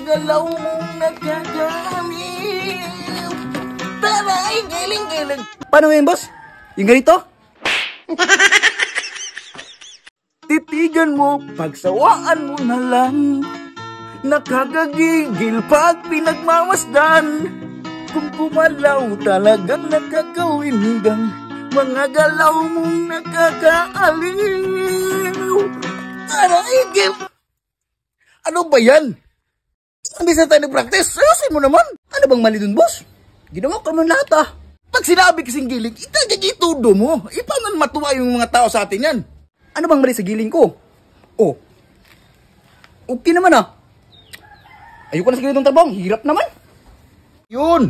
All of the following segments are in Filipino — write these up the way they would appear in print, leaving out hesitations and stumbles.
galaw mong nagkakaliw. Taray, giling-giling. Paano yun, boss? Yung ganito? Titigan mo, pagsawaan mo na lang. Nakakagigil pag pinagmamasdan. Kung pumalaw talagang nakakawindang. Mga galaw mong nakakaaliw. Taray, gil. Ano ba yan? Hindi sa tayo nag-practice. Sayasin mo naman. Ano bang mali dun, boss? Ginawa ko naman lahat, ah. Pag sinabi kasing giling, itagagitudo mo. Paano matuwa yung mga tao sa atin yan? Ano bang mali sa giling ko? Oh. Okay naman, ah. Ayoko na sa ganitong trabaho. Hirap naman. Yun.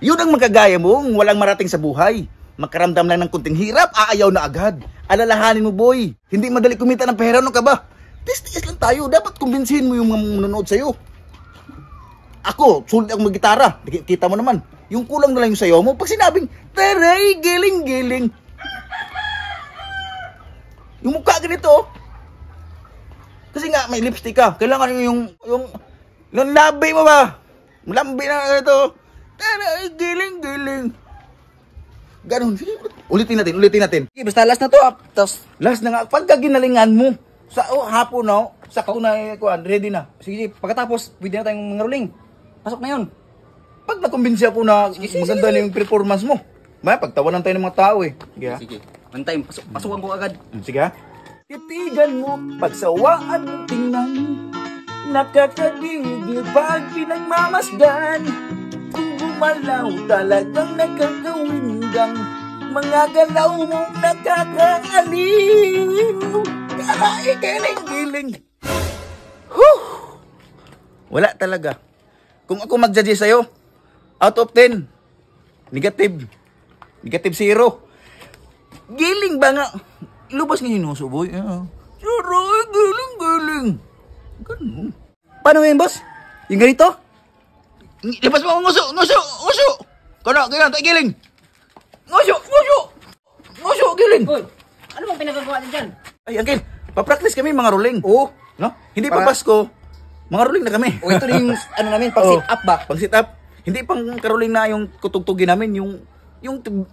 Yun ang magkagaya mong walang marating sa buhay. Makaramdam lang ng kunting hirap, aayaw na agad. Alalahanin mo, boy. Hindi madali kumita ng pera, no ka ba? Tiis-tiis lang tayo. Dapat kumbinsihin mo yung mga manonood sa'yo. Ako, sulit akong mag-gitara. Kita mo naman. Yung kulang na lang yung sayo mo. Pag sinabing, taray, giling-giling. Yung mukha ganito. Kasi nga, may lipstick ka. Kailangan yung labi mo ba? Lambi na ganito. Taray, giling-giling. Ganon. Ulitin natin. Okay, basta last na to, ah. Tapos, Last na nga. Pagka ginalingan mo, hapon na, sakto na, ready na. sige, pagkatapos, pwede na tayong mangaruling. Pasok na yun. Pag nakumbinsi ako na maganda na yung performance mo, pagtawanan tayo ng mga tao eh. Sige ha? Sige. One time, pasukan ko agad. Sige ha? Titigan mo, pagsawaan mo tingnan, nakakagigil pag pinagmamasdan. Kung gumalaw talagang nakakawindang, mga galaw mong nakakaaliw. Karay, giling-giling. Wala talaga. Kung ako mag-judge sa'yo, out of 10, negative 0. Giling ba nga? Lubas nga yung nuso, boy. Saray, giling-giling. Ganun. Paano yun, boss? Yung ganito? Lipas mo ang nguso. Kano, ganyan, tayo giling. Nguso, giling. Uy, ano bang pinagagawa din dyan? Ay, Uncle, pa-practice kami mga rolling. Oo. No? Hindi pa Pasko, mga rolling na kami. O ito na yung, ano namin, pag-sit up ba? Pag-sit up. Hindi pang karoling na yung kutugtugin namin, yung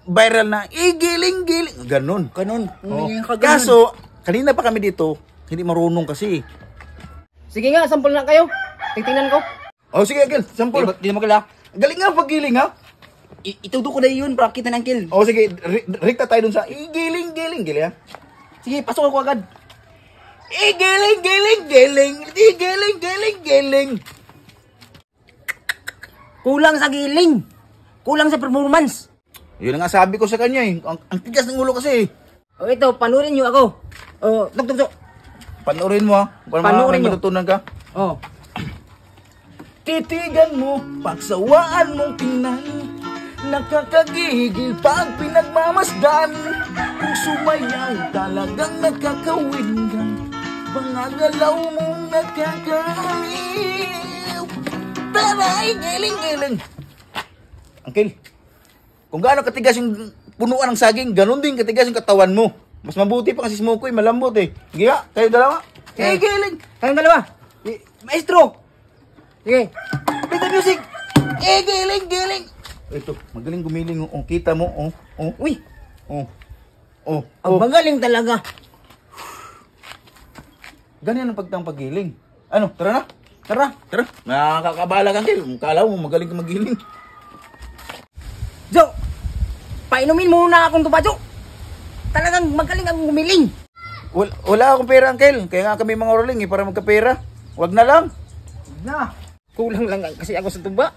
viral na, giling-giling. Ganon. Kaso, kanina pa kami dito, hindi marunong kasi. Sige nga, sample na kayo. Titingnan ko. Oh, sige, Uncle, sample. Di na magala. Galing nga pag-giling, ha? Itudo ko na yun para kita ng kill. Oh, sige, rekta tayo dun sa, giling-giling, ha? Sige, pasok ako agad. Giling-giling. Kulang sa giling. Kulang sa performance. Yun ang nga sabi ko sa kanya eh. Ang tigas ng ulo kasi eh. O ito, panurin nyo ako. O, tuk. Panoorin mo ha. Para Panoorin nyo. matutunan ka. O. Titigan mo, pagsawaan mong tingnan. Nakakagigil pag pinagmamasdan. Kung sumayaw talagang nakakawindang. Mga galaw mong nakakaliw. Taray, giling-giling. Uncle, kung gaano katigas yung punuan ng saging, ganun din katigas yung katawan mo. Mas mabuti pa kasi smoke ko malambot eh. Sige ha, kayo dalawa. Giling. Kayong dalawa. Maestro. Sige. Play the music. Giling. Ito, magaling gumiling. Oh, kita mo. Uy. Oh. Ang magaling talaga. Ganyan ang paggiling. Ano, tara na. Tara. Nakakabala ka, Uncle. Kala mo magaling ka magiling. Jo, painumin mo na akong tuba, Jo. Talagang magaling ang gumiling. Wala akong pera, Uncle. Kaya nga kami mga rolling para magkapera. Wag na lang. Na. Kulang lang kasi ako sa tuba.